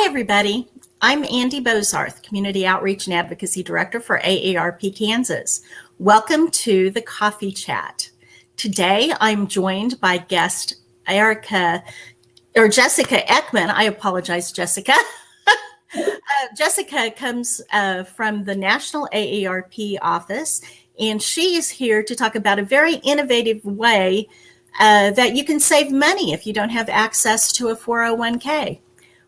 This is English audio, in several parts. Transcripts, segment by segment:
everybody. I'm Andy Bozarth, Community Outreach and Advocacy Director for AARP Kansas. Welcome to the Coffee Chat. Today, I'm joined by guest Jessica Eckman. I apologize, Jessica. Jessica comes from the National AARP office, and she is here to talk about a very innovative way that you can save money if you don't have access to a 401k.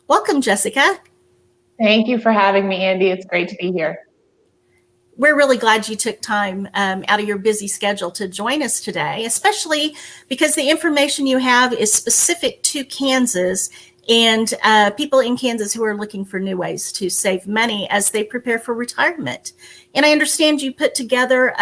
Welcome, Jessica. Thank you for having me, Andy. It's great to be here. We're really glad you took time out of your busy schedule to join us today, especially because the information you have is specific to Kansas and people in Kansas who are looking for new ways to save money as they prepare for retirement. And I understand you put together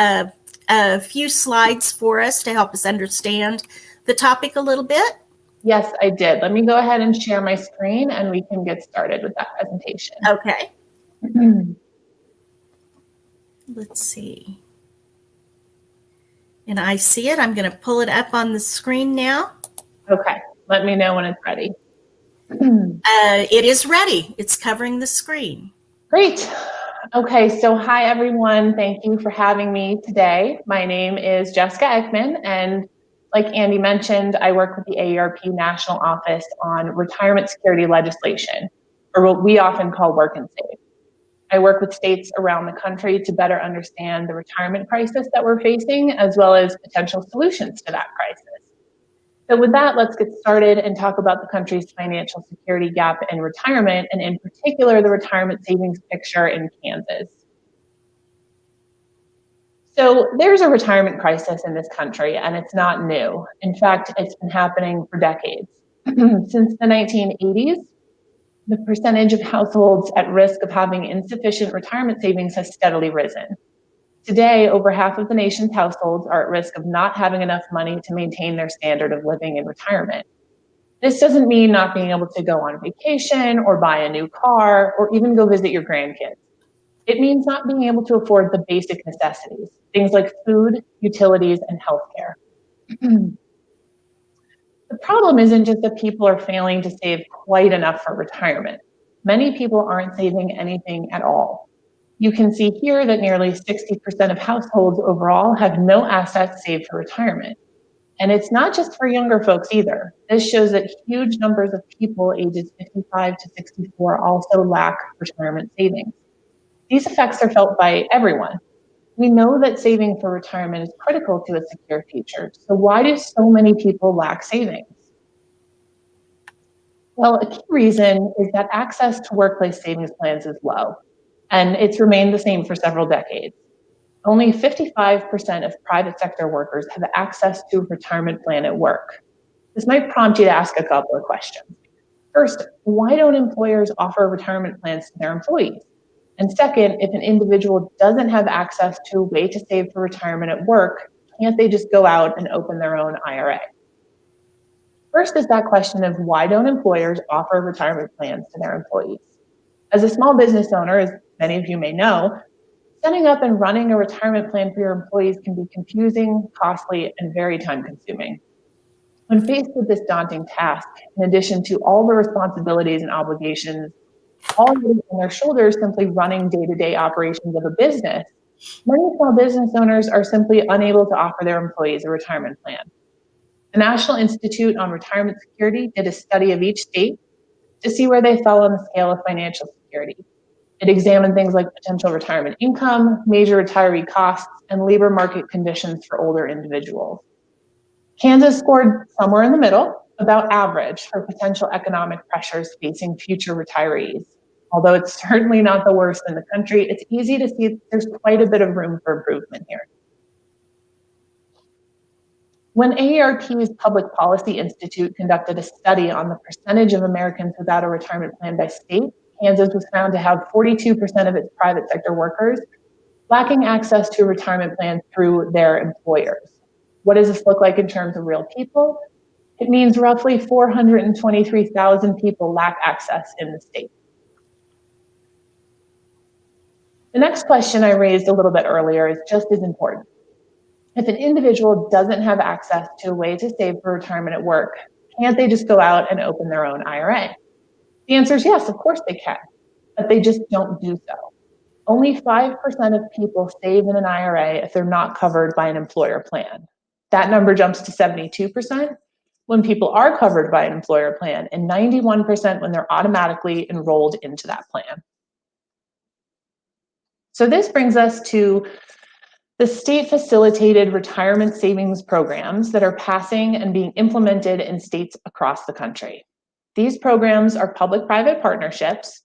a few slides for us to help us understand the topic a little bit. Yes, I did. Let me go ahead and share my screen and we can get started with that presentation. Okay. Let's see. And I see it. I'm going to pull it up on the screen now. Okay. Let me know when it's ready. It is ready. It's covering the screen. Great. Okay. So hi, everyone. Thank you for having me today. My name is Jessica Eckman, and like Andy mentioned, I work with the AARP National Office on retirement security legislation, or what we often call Work and Save. I work with states around the country to better understand the retirement crisis that we're facing, as well as potential solutions to that crisis. So with that, let's get started and talk about the country's financial security gap in retirement, and in particular, the retirement savings picture in Kansas. So there's a retirement crisis in this country, and it's not new. In fact, it's been happening for decades. Since the 1980s, the percentage of households at risk of having insufficient retirement savings has steadily risen. Today, over half of the nation's households are at risk of not having enough money to maintain their standard of living in retirement. This doesn't mean not being able to go on vacation or buy a new car or even go visit your grandkids. It means not being able to afford the basic necessities, things like food, utilities, and healthcare. The problem isn't just that people are failing to save quite enough for retirement. Many people aren't saving anything at all. You can see here that nearly 60% of households overall have no assets saved for retirement. And it's not just for younger folks either. This shows that huge numbers of people ages 55 to 64 also lack retirement savings. These effects are felt by everyone. We know that saving for retirement is critical to a secure future. So why do so many people lack savings? Well, a key reason is that access to workplace savings plans is low, and it's remained the same for several decades. Only 55% of private sector workers have access to a retirement plan at work. This might prompt you to ask a couple of questions. First, why don't employers offer retirement plans to their employees? And second, if an individual doesn't have access to a way to save for retirement at work, can't they just go out and open their own IRA? First is that question of why don't employers offer retirement plans to their employees? As a small business owner, as many of you may know, setting up and running a retirement plan for your employees can be confusing, costly, and very time-consuming. When faced with this daunting task, in addition to all the responsibilities and obligations all on their shoulders simply running day-to-day operations of a business, many small business owners are simply unable to offer their employees a retirement plan. The National Institute on Retirement Security did a study of each state to see where they fell on the scale of financial security. It examined things like potential retirement income, major retiree costs, and labor market conditions for older individuals. Kansas scored somewhere in the middle, about average, for potential economic pressures facing future retirees. Although it's certainly not the worst in the country, it's easy to see there's quite a bit of room for improvement here. When AARP's Public Policy Institute conducted a study on the percentage of Americans without a retirement plan by state, Kansas was found to have 42% of its private sector workers lacking access to a retirement plan through their employers. What does this look like in terms of real people? It means roughly 423,000 people lack access in the state. The next question I raised a little bit earlier is just as important. If an individual doesn't have access to a way to save for retirement at work, can't they just go out and open their own IRA? The answer is yes, of course they can, but they just don't do so. Only 5% of people save in an IRA if they're not covered by an employer plan. That number jumps to 72% when people are covered by an employer plan, and 91% when they're automatically enrolled into that plan. So this brings us to the state-facilitated retirement savings programs that are passing and being implemented in states across the country. These programs are public-private partnerships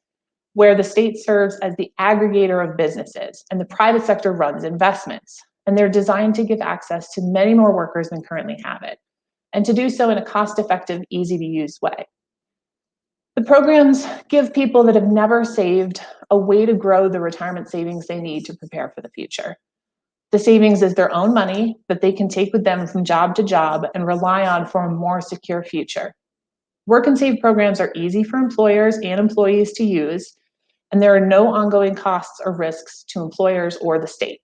where the state serves as the aggregator of businesses and the private sector runs investments. And they're designed to give access to many more workers than currently have it, and to do so in a cost-effective, easy-to-use way. The programs give people that have never saved a way to grow the retirement savings they need to prepare for the future. The savings is their own money that they can take with them from job to job and rely on for a more secure future. Work and save programs are easy for employers and employees to use, and there are no ongoing costs or risks to employers or the state.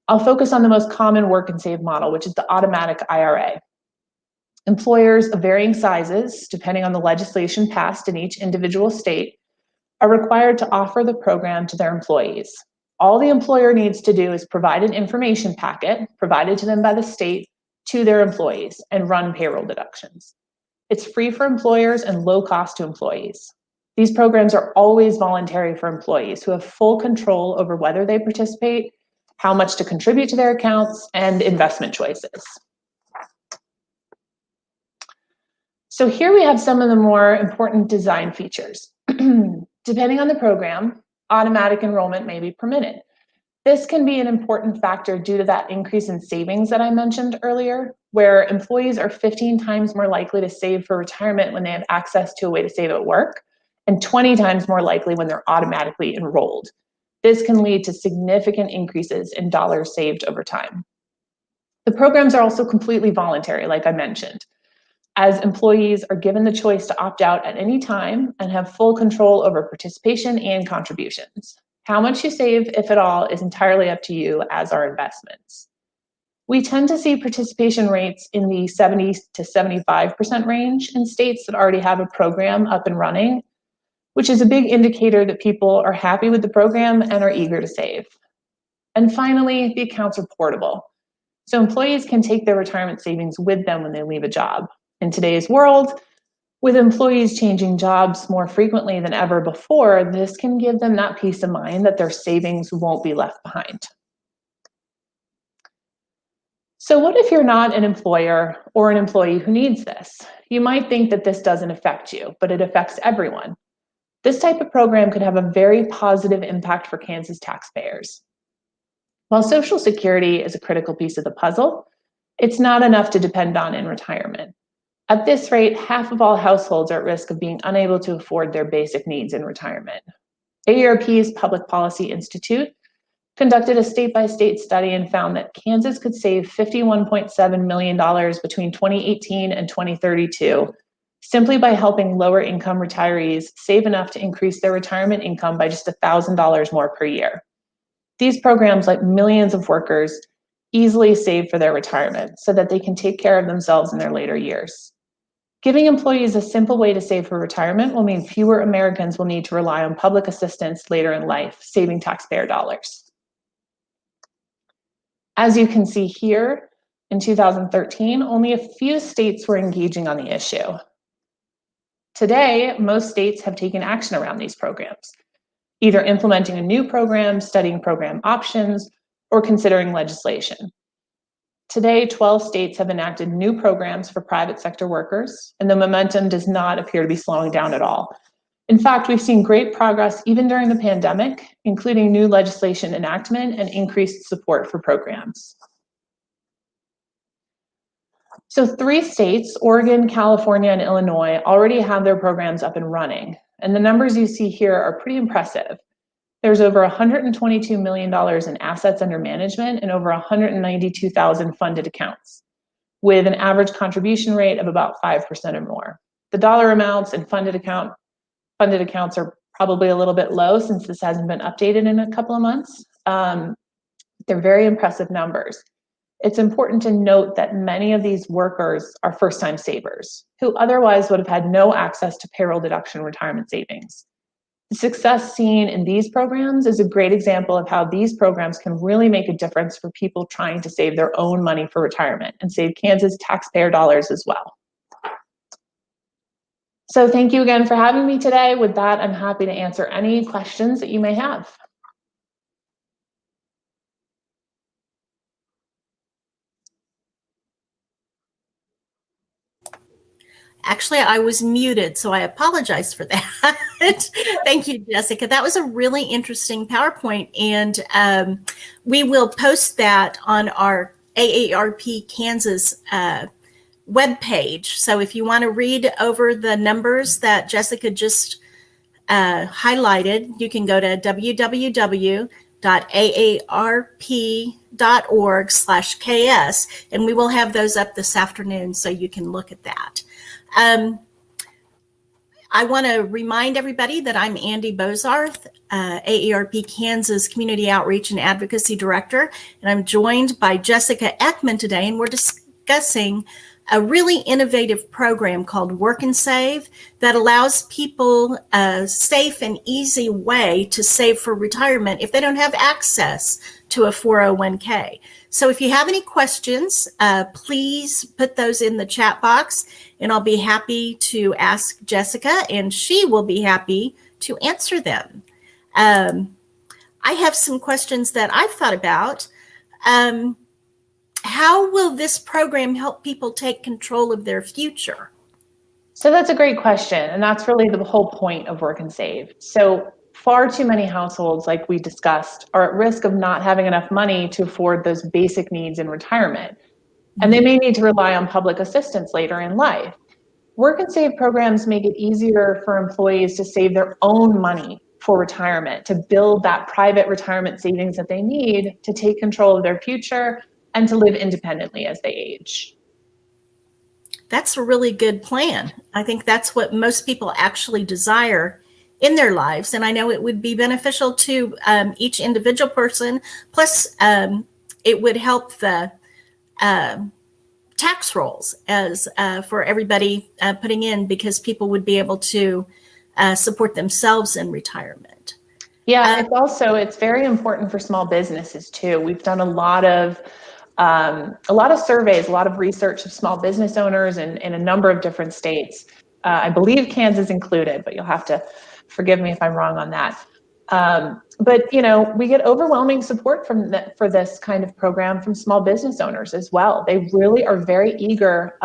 I'll focus on the most common work and save model, which is the automatic IRA. Employers of varying sizes, depending on the legislation passed in each individual state, are required to offer the program to their employees. All the employer needs to do is provide an information packet provided to them by the state to their employees and run payroll deductions. It's free for employers and low cost to employees. These programs are always voluntary for employees who have full control over whether they participate, how much to contribute to their accounts, and investment choices. So here we have some of the more important design features. Depending on the program, automatic enrollment may be permitted. This can be an important factor due to that increase in savings that I mentioned earlier, where employees are 15 times more likely to save for retirement when they have access to a way to save at work, and 20 times more likely when they're automatically enrolled. This can lead to significant increases in dollars saved over time. The programs are also completely voluntary, like I mentioned, as employees are given the choice to opt out at any time and have full control over participation and contributions. How much you save, if at all, is entirely up to you, as are investments. We tend to see participation rates in the 70 to 75% range in states that already have a program up and running, which is a big indicator that people are happy with the program and are eager to save. And finally, the accounts are portable. So employees can take their retirement savings with them when they leave a job. In today's world, with employees changing jobs more frequently than ever before, this can give them that peace of mind that their savings won't be left behind. So what if you're not an employer or an employee who needs this? You might think that this doesn't affect you, but it affects everyone. This type of program could have a very positive impact for Kansas taxpayers. While Social Security is a critical piece of the puzzle, it's not enough to depend on in retirement. At this rate, half of all households are at risk of being unable to afford their basic needs in retirement. AARP's Public Policy Institute conducted a state-by-state study and found that Kansas could save $51.7 million between 2018 and 2032 simply by helping lower-income retirees save enough to increase their retirement income by just $1,000 more per year. These programs let millions of workers easily save for their retirement so that they can take care of themselves in their later years. Giving employees a simple way to save for retirement will mean fewer Americans will need to rely on public assistance later in life, saving taxpayer dollars. As you can see here, in 2013, only a few states were engaging on the issue. Today, most states have taken action around these programs, either implementing a new program, studying program options, or considering legislation. Today, 12 states have enacted new programs for private sector workers, and the momentum does not appear to be slowing down at all. In fact, we've seen great progress even during the pandemic, including new legislation enactment and increased support for programs. So 3 states, Oregon, California, and Illinois, already have their programs up and running, and the numbers you see here are pretty impressive. There's over $122 million in assets under management and over 192,000 funded accounts, with an average contribution rate of about 5% or more. The dollar amounts and funded accounts are probably a little bit low since this hasn't been updated in a couple of months. They're very impressive numbers. It's important to note that many of these workers are first-time savers who otherwise would have had no access to payroll deduction retirement savings. The success seen in these programs is a great example of how these programs can really make a difference for people trying to save their own money for retirement and save Kansas taxpayer dollars as well. So thank you again for having me today. With that, I'm happy to answer any questions that you may have. Actually, I was muted, so I apologize for that. Thank you, Jessica. That was a really interesting PowerPoint, and we will post that on our AARP Kansas webpage. So if you want to read over the numbers that Jessica just highlighted, you can go to www.aarp.org/KS, and we will have those up this afternoon so you can look at that. I want to remind everybody that I'm Andy Bozarth, AARP Kansas Community Outreach and Advocacy Director, and I'm joined by Jessica Eckman today, and we're discussing a really innovative program called Work and Save that allows people a safe and easy way to save for retirement if they don't have access to a 401k. So if you have any questions, please put those in the chat box, and I'll be happy to ask Jessica, and she will be happy to answer them. I have some questions that I've thought about. How will this program help people take control of their future? So that's a great question, and that's really the whole point of Work and Save. So far too many households, like we discussed, are at risk of not having enough money to afford those basic needs in retirement, and they may need to rely on public assistance later in life. Work and Save programs make it easier for employees to save their own money for retirement, to build that private retirement savings that they need to take control of their future and to live independently as they age. That's a really good plan. I think that's what most people actually desire in their lives. And I know it would be beneficial to each individual person. Plus, it would help the tax rolls as for everybody putting in, because people would be able to support themselves in retirement. Yeah, it's very important for small businesses too. We've done a lot of surveys, a lot of research of small business owners in a number of different states. I believe Kansas included, but you'll have to forgive me if I'm wrong on that. But we get overwhelming support for this kind of program from small business owners as well. They really are very eager.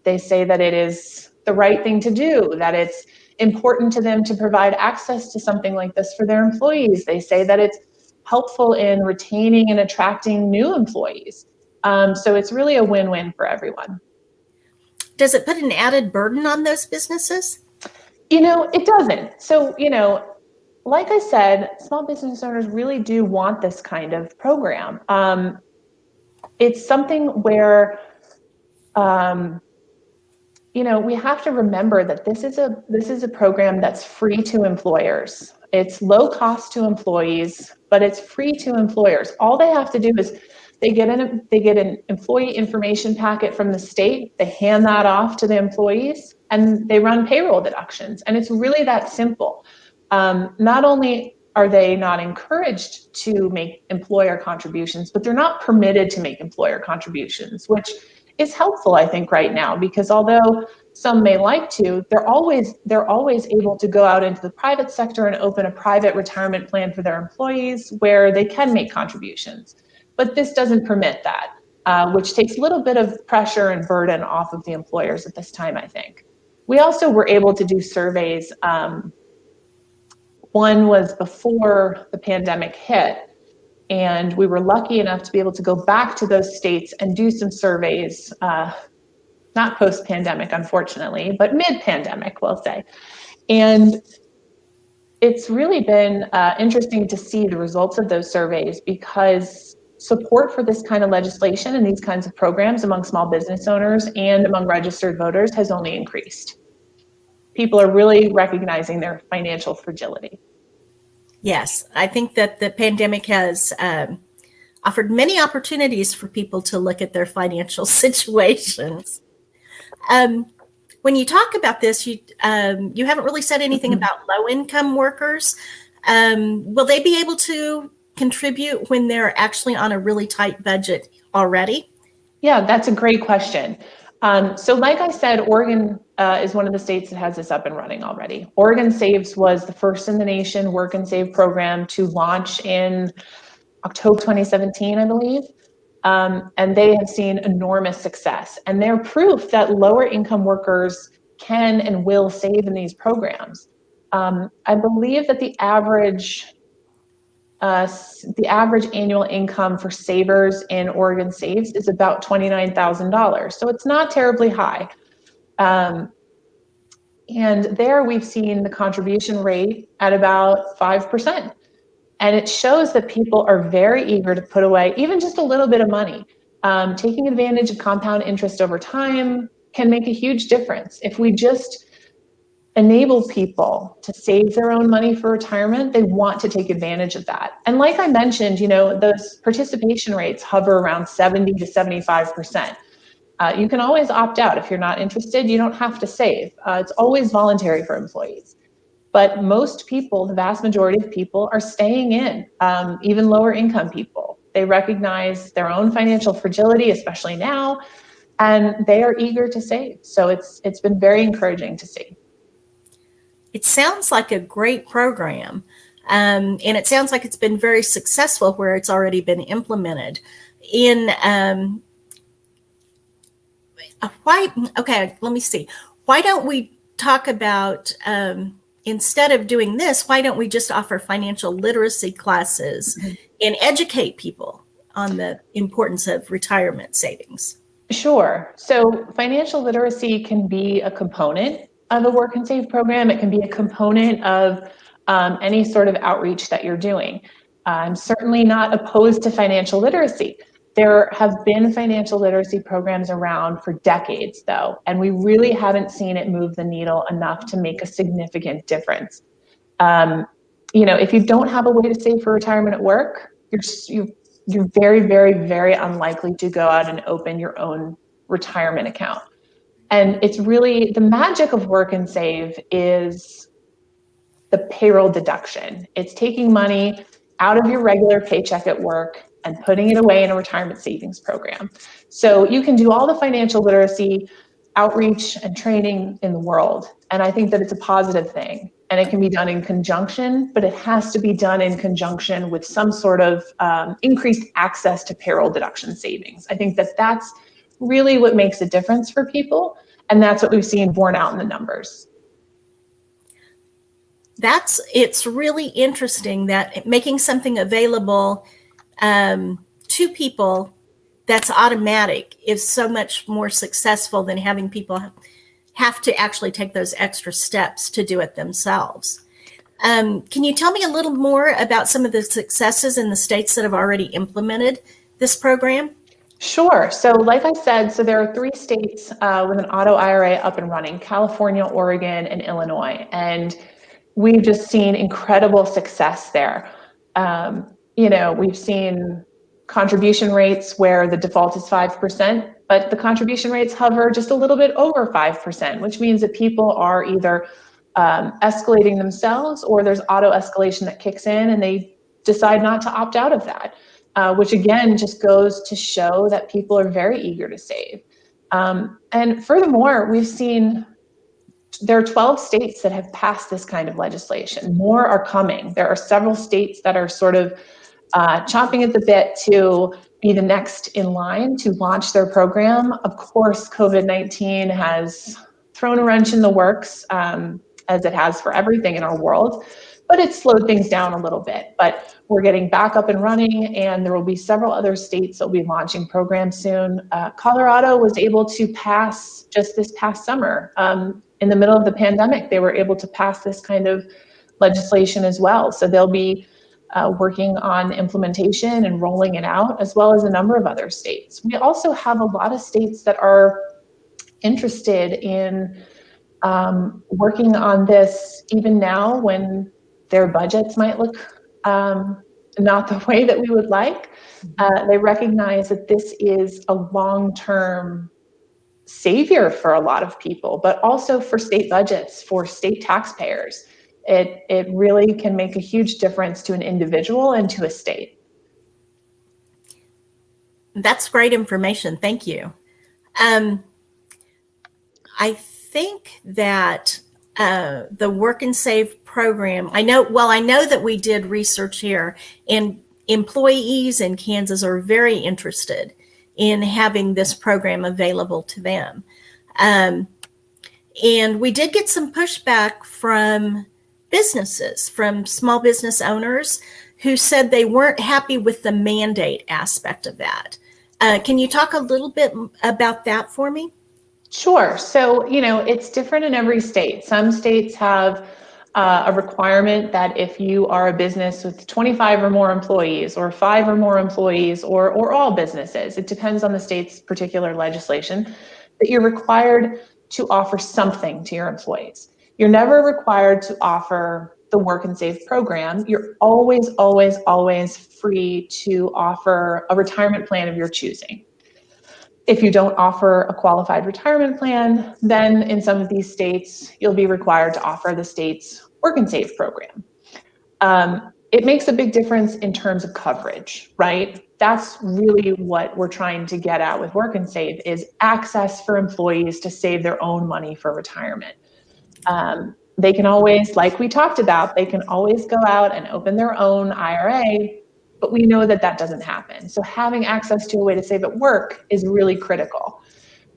They say that it is the right thing to do, that it's important to them to provide access to something like this for their employees. They say that it's helpful in retaining and attracting new employees. So it's really a win-win for everyone. Does it put an added burden on those businesses? It doesn't. So, like I said, small business owners really do want this kind of program. It's something where, we have to remember that this is a program that's free to employers. It's low cost to employees, but it's free to employers. All they have to do is they get an employee information packet from the state. They hand that off to the employees, and they run payroll deductions. And it's really that simple. Not only are they not encouraged to make employer contributions, but they're not permitted to make employer contributions, which is helpful, I think, right now, because although some may like to, they're always able to go out into the private sector and open a private retirement plan for their employees where they can make contributions. But this doesn't permit that, which takes a little bit of pressure and burden off of the employers at this time, I think. We also were able to do surveys. One was before the pandemic hit, and we were lucky enough to be able to go back to those states and do some surveys, not post-pandemic, unfortunately, but mid-pandemic, we'll say. And it's really been interesting to see the results of those surveys, because support for this kind of legislation and these kinds of programs among small business owners and among registered voters has only increased. People are really recognizing their financial fragility. Yes, I think that the pandemic has offered many opportunities for people to look at their financial situations. When you talk about this, you haven't really said anything about low-income workers. Will they be able to contribute when they're actually on a really tight budget already? Yeah, that's a great question. So like I said, Oregon is one of the states that has this up and running already. Oregon Saves was the first in the nation work and save program to launch in October 2017, I believe. And they have seen enormous success. And they're proof that lower income workers can and will save in these programs. I believe that the average annual income for savers in Oregon Saves is about $29,000. So it's not terribly high. And there we've seen the contribution rate at about 5%. And it shows that people are very eager to put away even just a little bit of money. Taking advantage of compound interest over time can make a huge difference. If we just enable people to save their own money for retirement, they want to take advantage of that. And like I mentioned, those participation rates hover around 70 to 75%. You can always opt out if you're not interested. You don't have to save. It's always voluntary for employees. But most people, the vast majority of people, are staying in, even lower income people. They recognize their own financial fragility, especially now, and they are eager to save. So it's been very encouraging to see. It sounds like a great program, and it sounds like it's been very successful where it's already been implemented. Let me see. Why don't we talk about, instead of doing this, why don't we just offer financial literacy classes and educate people on the importance of retirement savings? Sure. So financial literacy can be a component of a work and save program. It can be a component of any sort of outreach that you're doing. I'm certainly not opposed to financial literacy. There have been financial literacy programs around for decades, though, and we really haven't seen it move the needle enough to make a significant difference. If you don't have a way to save for retirement at work, you're very, very, very unlikely to go out and open your own retirement account. And it's really the magic of work and save is the payroll deduction. It's taking money out of your regular paycheck at work and putting it away in a retirement savings program. So you can do all the financial literacy outreach and training in the world. And I think that it's a positive thing. And it can be done in conjunction, but it has to be done in conjunction with some sort of increased access to payroll deduction savings. I think that that's really what makes a difference for people. And that's what we've seen borne out in the numbers. It's really interesting that making something available to people that's automatic is so much more successful than having people have to actually take those extra steps to do it themselves. Can you tell me a little more about some of the successes in the states that have already implemented this program? Sure. So like I said, there are 3 states with an auto IRA up and running: California, Oregon, and Illinois. And we've just seen incredible success there. We've seen contribution rates where the default is 5%, but the contribution rates hover just a little bit over 5%, which means that people are either escalating themselves, or there's auto escalation that kicks in and they decide not to opt out of that, which again just goes to show that people are very eager to save. And furthermore, we've seen there are 12 states that have passed this kind of legislation. More are coming. There are several states that are sort of chomping at the bit to be the next in line to launch their program. Of course, COVID-19 has thrown a wrench in the works, as it has for everything in our world, but it's slowed things down a little bit. But we're getting back up and running, and there will be several other states that will be launching programs soon. Colorado was able to pass just this past summer. In the middle of the pandemic, they were able to pass this kind of legislation as well. So they'll be working on implementation and rolling it out, as well as a number of other states. We also have a lot of states that are interested in working on this even now when their budgets might look not the way that we would like. They recognize that this is a long-term savior for a lot of people, but also for state budgets, for state taxpayers. It really can make a huge difference to an individual and to a state. That's great information. Thank you. I think that the Work and Save program, I know that we did research here, and employees in Kansas are very interested in having this program available to them. And we did get some pushback from businesses, from small business owners who said they weren't happy with the mandate aspect of that. Can you talk a little bit about that for me? Sure. So, it's different in every state. Some states have a requirement that if you are a business with 25 or more employees, or 5 or more employees, or all businesses, it depends on the state's particular legislation, that you're required to offer something to your employees. You're never required to offer the Work and Save program. You're always, always, always free to offer a retirement plan of your choosing. If you don't offer a qualified retirement plan, then in some of these states, you'll be required to offer the state's Work and Save program. It makes a big difference in terms of coverage, right? That's really what we're trying to get at with Work and Save, is access for employees to save their own money for retirement. They can always, like we talked about, they can always go out and open their own IRA, but we know that doesn't happen. So having access to a way to save at work is really critical.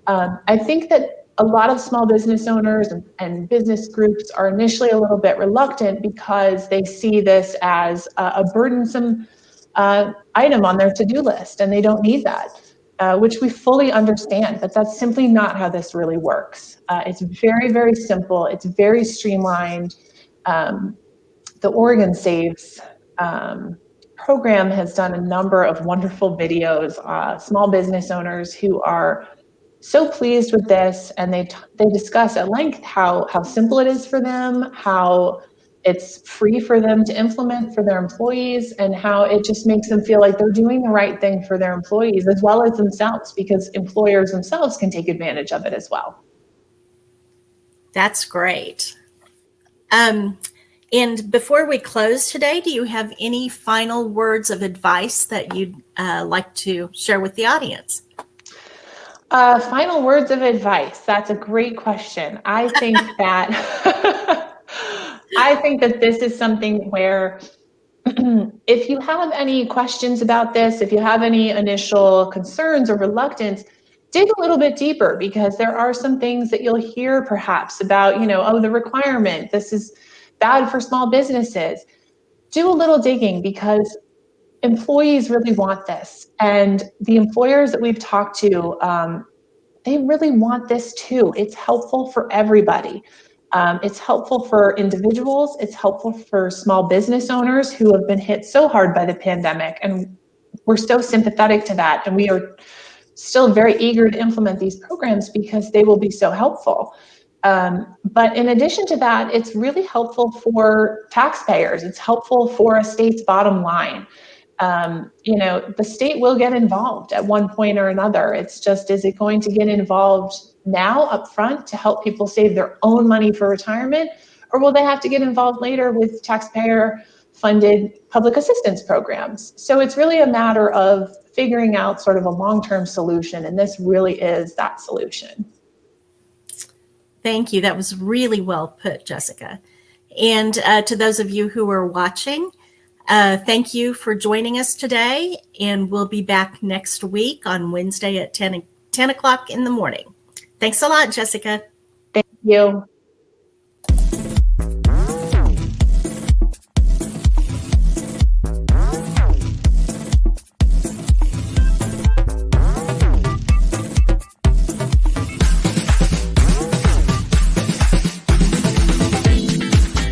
I think that a lot of small business owners and business groups are initially a little bit reluctant because they see this as a burdensome item on their to-do list, and they don't need that, which we fully understand, but that's simply not how this really works. It's very, very simple. It's very streamlined. The Oregon Saves program has done a number of wonderful videos, small business owners who are so pleased with this, and they discuss at length how simple it is for them, how it's free for them to implement for their employees, and how it just makes them feel like they're doing the right thing for their employees as well as themselves, because employers themselves can take advantage of it as well. That's great. And before we close today, do you have any final words of advice that you'd like to share with the audience? Final words of advice. That's a great question. I think that this is something where if you have any questions about this, if you have any initial concerns or reluctance, dig a little bit deeper, because there are some things that you'll hear perhaps about, the requirement, this is bad for small businesses. Do a little digging, because employees really want this. And the employers that we've talked to, they really want this too. It's helpful for everybody. It's helpful for individuals. It's helpful for small business owners who have been hit so hard by the pandemic. And we're so sympathetic to that. And we are still very eager to implement these programs because they will be so helpful. But in addition to that, it's really helpful for taxpayers. It's helpful for a state's bottom line. The state will get involved at one point or another. It's just, is it going to get involved now up front to help people save their own money for retirement? Or will they have to get involved later with taxpayer funded public assistance programs? So it's really a matter of figuring out sort of a long-term solution. And this really is that solution. Thank you. That was really well put, Jessica. And to those of you who are watching, thank you for joining us today. And we'll be back next week on Wednesday at 10 o'clock in the morning. Thanks a lot, Jessica. Thank you.